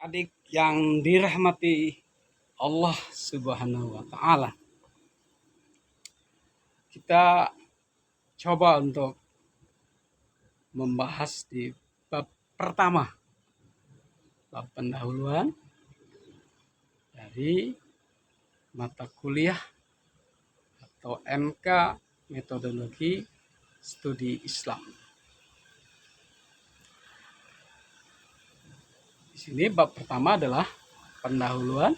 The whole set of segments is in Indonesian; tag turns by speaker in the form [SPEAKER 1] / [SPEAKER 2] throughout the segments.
[SPEAKER 1] Adik yang dirahmati Allah Subhanahu wa Ta'ala, kita coba untuk membahas di bab pertama, bab pendahuluan dari mata kuliah atau MK Metodologi Studi Islam. Di sini bab pertama adalah pendahuluan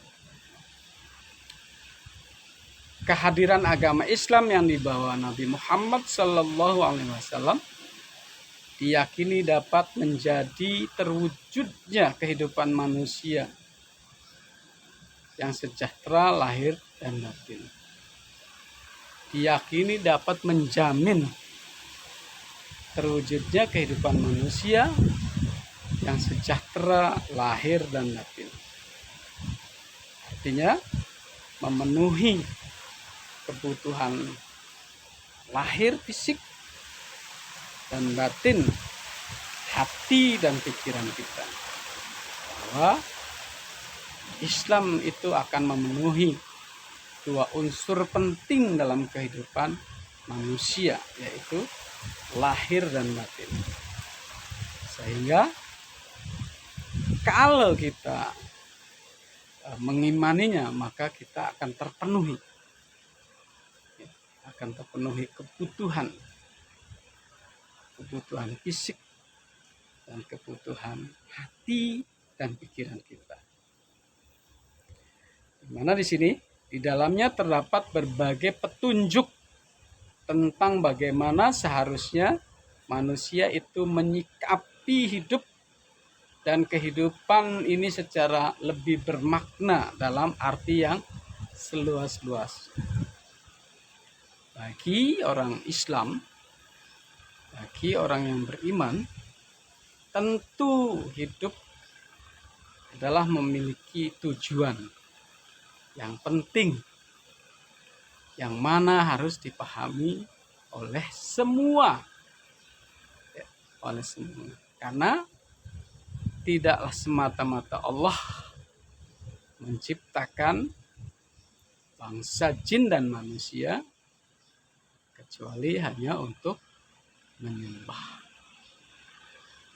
[SPEAKER 1] kehadiran agama Islam yang dibawa Nabi Muhammad SAW diyakini dapat menjadi terwujudnya kehidupan manusia yang sejahtera lahir dan batin. Diyakini dapat menjamin terwujudnya kehidupan manusia yang sejahtera lahir dan batin. Artinya memenuhi kebutuhan lahir fisik dan batin, hati dan pikiran kita. Bahwa Islam itu akan memenuhi dua unsur penting dalam kehidupan manusia, yaitu lahir dan batin. Sehingga kalau kita mengimaninya, maka kita akan terpenuhi kebutuhan fisik dan kebutuhan hati dan pikiran kita. Di mana di sini di dalamnya terdapat berbagai petunjuk tentang bagaimana seharusnya manusia itu menyikapi hidup dan kehidupan ini secara lebih bermakna dalam arti yang seluas-luas. Bagi orang Islam, bagi orang yang beriman, tentu hidup adalah memiliki tujuan yang penting, yang mana harus dipahami oleh semua. Karena tidaklah semata-mata Allah menciptakan bangsa jin dan manusia kecuali hanya untuk menyembah.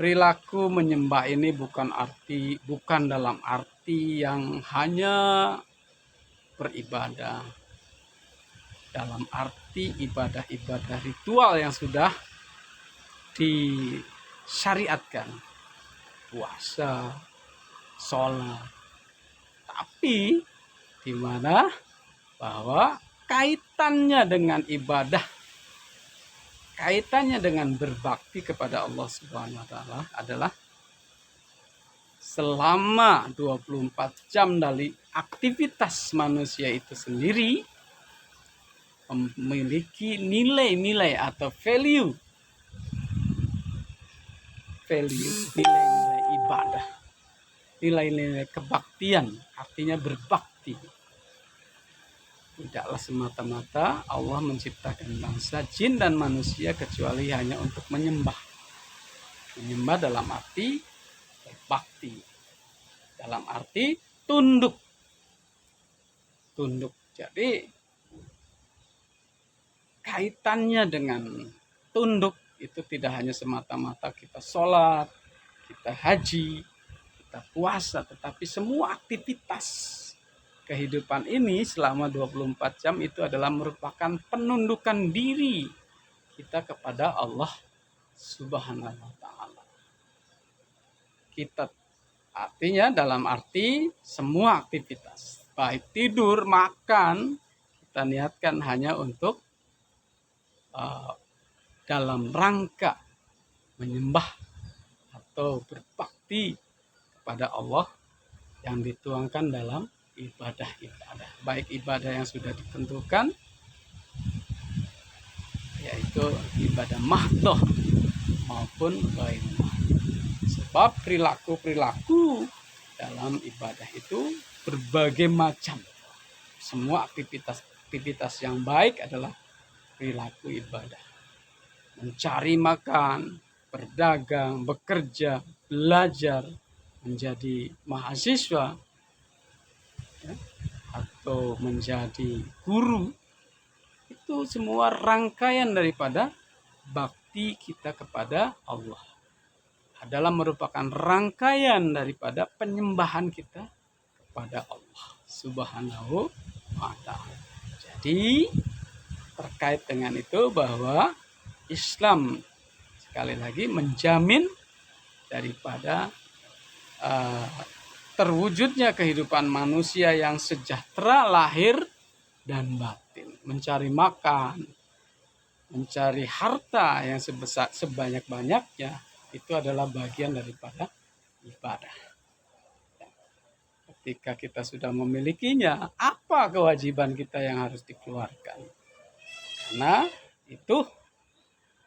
[SPEAKER 1] Perilaku menyembah ini bukan dalam arti yang hanya beribadah, dalam arti ibadah-ibadah ritual yang sudah disyariatkan, puasa, sholat, tapi di mana bahwa kaitannya dengan ibadah, kaitannya dengan berbakti kepada Allah Subhanahu wa Ta'ala adalah selama 24 jam dari aktivitas manusia itu sendiri memiliki nilai-nilai atau value, nilai-nilai ibadah, nilai-nilai kebaktian, artinya berbakti. Tidaklah semata-mata Allah menciptakan bangsa jin dan manusia kecuali hanya untuk menyembah. Menyembah dalam arti berbakti, dalam arti tunduk. Jadi kaitannya dengan tunduk itu tidak hanya semata-mata kita sholat, kita haji, kita puasa, tetapi semua aktivitas kehidupan ini selama 24 jam itu adalah merupakan penundukan diri kita kepada Allah Subhanahu wa Ta'ala. Kita artinya dalam arti semua aktivitas, baik tidur, makan, kita niatkan hanya untuk dalam rangka menyembah atau berbakti kepada Allah yang dituangkan dalam ibadah, baik ibadah yang sudah ditentukan, yaitu ibadah mahdhah maupun ghairah. Sebab perilaku dalam ibadah itu berbagai macam. Semua aktivitas yang baik adalah perilaku ibadah. Mencari makan, berdagang, bekerja, belajar, menjadi mahasiswa, ya, atau menjadi guru, itu semua rangkaian daripada bakti kita kepada Allah, adalah merupakan rangkaian daripada penyembahan kita kepada Allah Subhanahu wa ta'ala. Jadi terkait dengan itu bahwa Islam sekali lagi menjamin daripada terwujudnya kehidupan manusia yang sejahtera lahir dan batin. Mencari makan, mencari harta yang sebanyak-banyaknya, itu adalah bagian daripada ibadah. Ketika kita sudah memilikinya, apa kewajiban kita yang harus dikeluarkan? Karena itu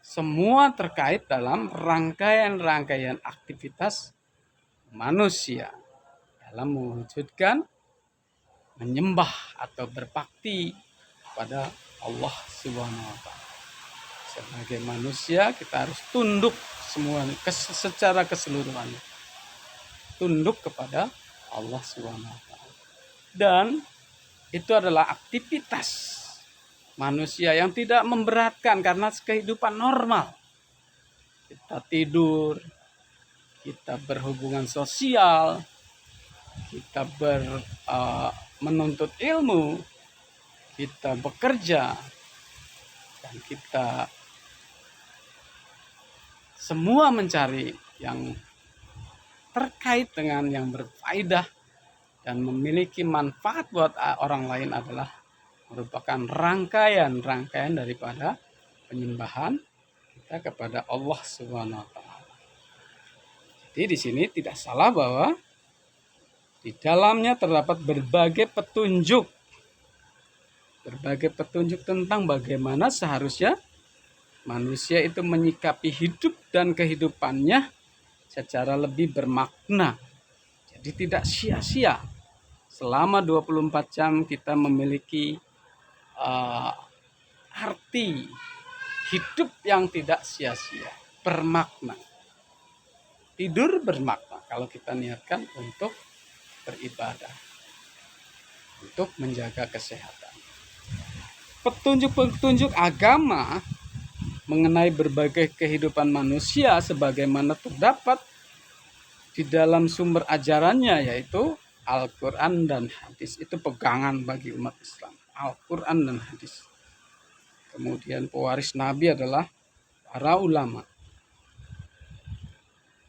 [SPEAKER 1] semua terkait dalam rangkaian-rangkaian aktivitas manusia dalam mewujudkan, menyembah atau berbakti pada Allah Subhanahu wa ta'ala. Sebagai manusia kita harus tunduk semua secara keseluruhan. Tunduk kepada Allah Subhanahu wa ta'ala. Dan itu adalah aktivitas manusia yang tidak memberatkan karena kehidupan normal. Kita tidur, kita berhubungan sosial, kita menuntut ilmu, kita bekerja, dan kita semua mencari yang terkait dengan yang berfaedah dan memiliki manfaat buat orang lain adalah merupakan rangkaian daripada penyembahan kita kepada Allah Subhanahu wa ta'ala. Jadi di sini tidak salah bahwa di dalamnya terdapat berbagai petunjuk tentang bagaimana seharusnya manusia itu menyikapi hidup dan kehidupannya secara lebih bermakna. Jadi tidak sia-sia. Selama 24 jam kita memiliki arti hidup yang tidak sia-sia, bermakna. Tidur bermakna kalau kita niatkan untuk beribadah, untuk menjaga kesehatan. Petunjuk-petunjuk agama mengenai berbagai kehidupan manusia sebagaimana terdapat di dalam sumber ajarannya, yaitu Al-Quran dan hadis. Itu pegangan bagi umat Islam, Al-Quran dan hadis. Kemudian pewaris Nabi adalah para ulama.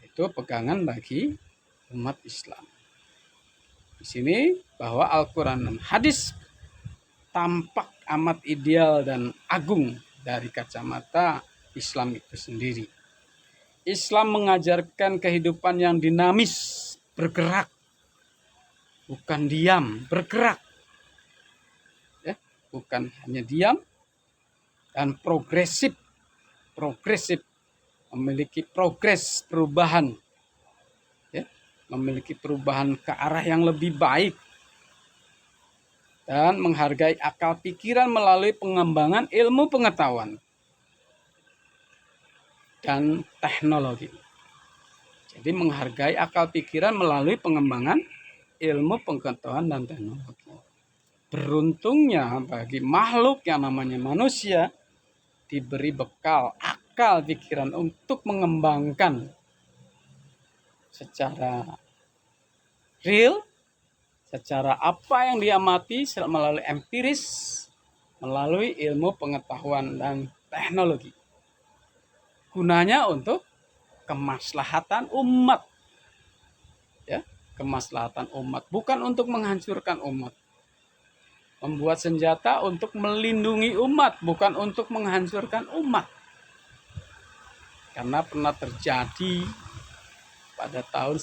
[SPEAKER 1] Itu pegangan bagi umat Islam. Di sini bahwa Al-Quran dan hadis tampak amat ideal dan agung dari kacamata Islam itu sendiri. Islam mengajarkan kehidupan yang dinamis, bergerak, bukan diam, bergerak. Ya, bukan hanya diam dan progresif, memiliki progres perubahan, ya, memiliki perubahan ke arah yang lebih baik, dan menghargai akal pikiran melalui pengembangan ilmu pengetahuan dan teknologi. Jadi menghargai akal pikiran melalui pengembangan ilmu pengetahuan dan teknologi. Beruntungnya bagi makhluk yang namanya manusia diberi bekal akal pikiran untuk mengembangkan secara real, secara apa yang diamati melalui empiris, melalui ilmu pengetahuan dan teknologi. Gunanya untuk kemaslahatan umat. Ya, kemaslahatan umat, bukan untuk menghancurkan umat. Membuat senjata untuk melindungi umat, bukan untuk menghancurkan umat. Karena pernah terjadi pada tahun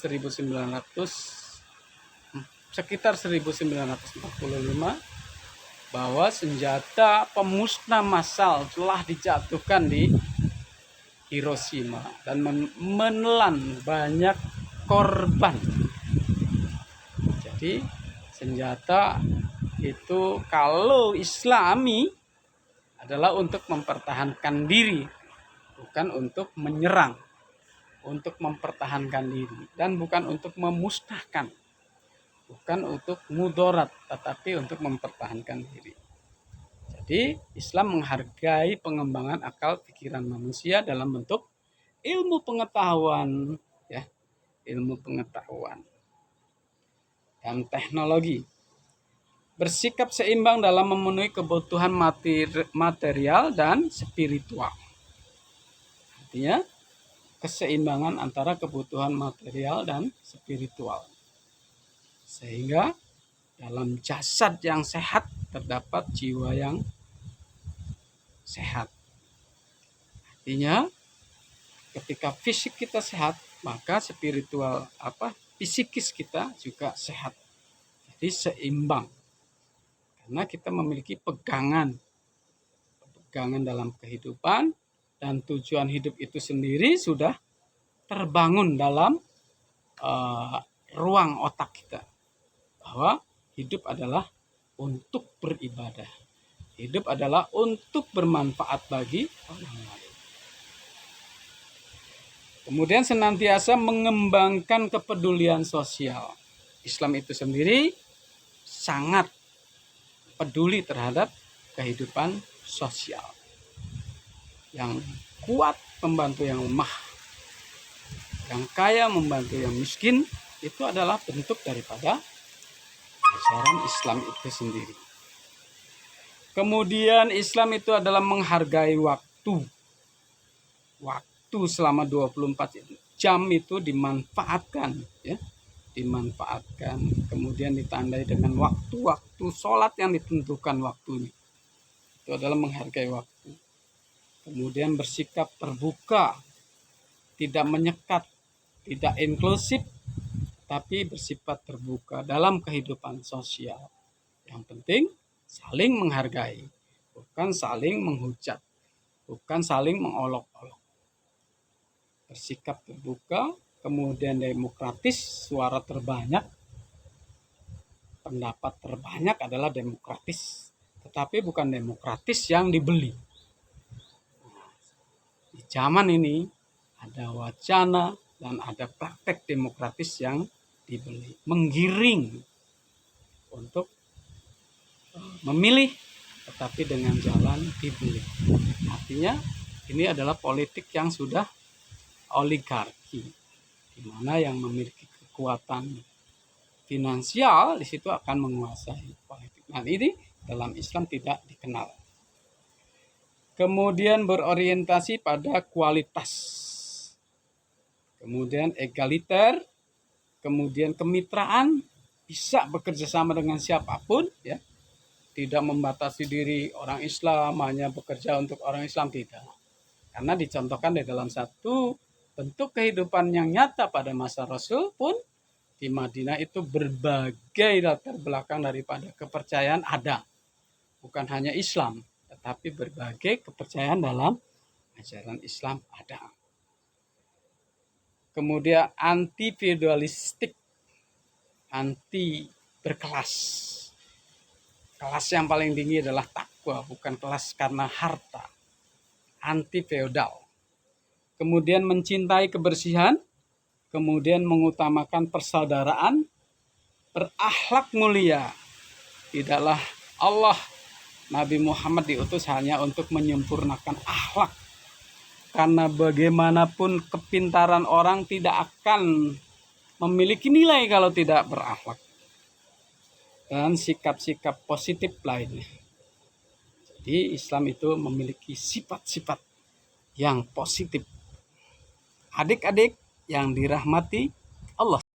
[SPEAKER 1] sekitar 1945 bahwa senjata pemusnah massal telah dijatuhkan di Hiroshima dan menelan banyak korban. Jadi senjata itu kalau Islami adalah untuk mempertahankan diri, bukan untuk menyerang. untuk mempertahankan diri dan bukan untuk memusnahkan, bukan untuk mudarat, tetapi untuk mempertahankan diri. Jadi Islam menghargai pengembangan akal pikiran manusia dalam bentuk ilmu pengetahuan, ya, ilmu pengetahuan dan teknologi. Bersikap seimbang dalam memenuhi kebutuhan material dan spiritual. Artinya keseimbangan antara kebutuhan material dan spiritual. Sehingga dalam jasad yang sehat terdapat jiwa yang sehat. Artinya ketika fisik kita sehat, maka spiritual psikis kita juga sehat. Jadi seimbang. Karena kita memiliki pegangan dalam kehidupan dan tujuan hidup itu sendiri sudah terbangun dalam ruang otak kita. Bahwa hidup adalah untuk beribadah. Hidup adalah untuk bermanfaat bagi orang lain. Kemudian senantiasa mengembangkan kepedulian sosial. Islam itu sendiri sangat peduli terhadap kehidupan sosial. Yang kuat membantu yang lemah. Yang kaya membantu yang miskin. Itu adalah bentuk daripada ajaran Islam itu sendiri. Kemudian Islam itu adalah menghargai waktu. Waktu selama 24 jam itu dimanfaatkan, ya. Dimanfaatkan. Kemudian ditandai dengan waktu-waktu sholat yang ditentukan waktunya. Itu adalah menghargai waktu. Kemudian bersikap terbuka, tidak menyekat, tidak inklusif, tapi bersifat terbuka dalam kehidupan sosial. Yang penting saling menghargai, bukan saling menghujat, bukan saling mengolok-olok. Bersikap terbuka, kemudian demokratis, suara terbanyak, pendapat terbanyak adalah demokratis. Tetapi bukan demokratis yang dibeli. Di zaman ini ada wacana dan ada praktek demokratis yang dibeli. Menggiring untuk memilih, tetapi dengan jalan dibeli. Artinya ini adalah politik yang sudah oligarki, di mana yang memiliki kekuatan finansial di situ akan menguasai politik. Nah, ini dalam Islam tidak dikenal. Kemudian berorientasi pada kualitas, kemudian egaliter, kemudian kemitraan, bisa bekerja sama dengan siapapun, ya. Tidak membatasi diri orang Islam hanya bekerja untuk orang Islam, tidak. Karena dicontohkan di dalam satu bentuk kehidupan yang nyata pada masa Rasul pun di Madinah itu berbagai latar belakang daripada kepercayaan ada. Bukan hanya Islam, tetapi berbagai kepercayaan dalam ajaran Islam ada. Kemudian anti feudalistik, anti berkelas. Kelas yang paling tinggi adalah takwa, bukan kelas karena harta. Anti feodal. Kemudian mencintai kebersihan, kemudian mengutamakan persaudaraan, berakhlak mulia. Tidaklah Allah, Nabi Muhammad diutus hanya untuk menyempurnakan akhlak. Karena bagaimanapun kepintaran orang tidak akan memiliki nilai kalau tidak berakhlak. Dan sikap-sikap positif lainnya. Jadi Islam itu memiliki sifat-sifat yang positif. Adik-adik yang dirahmati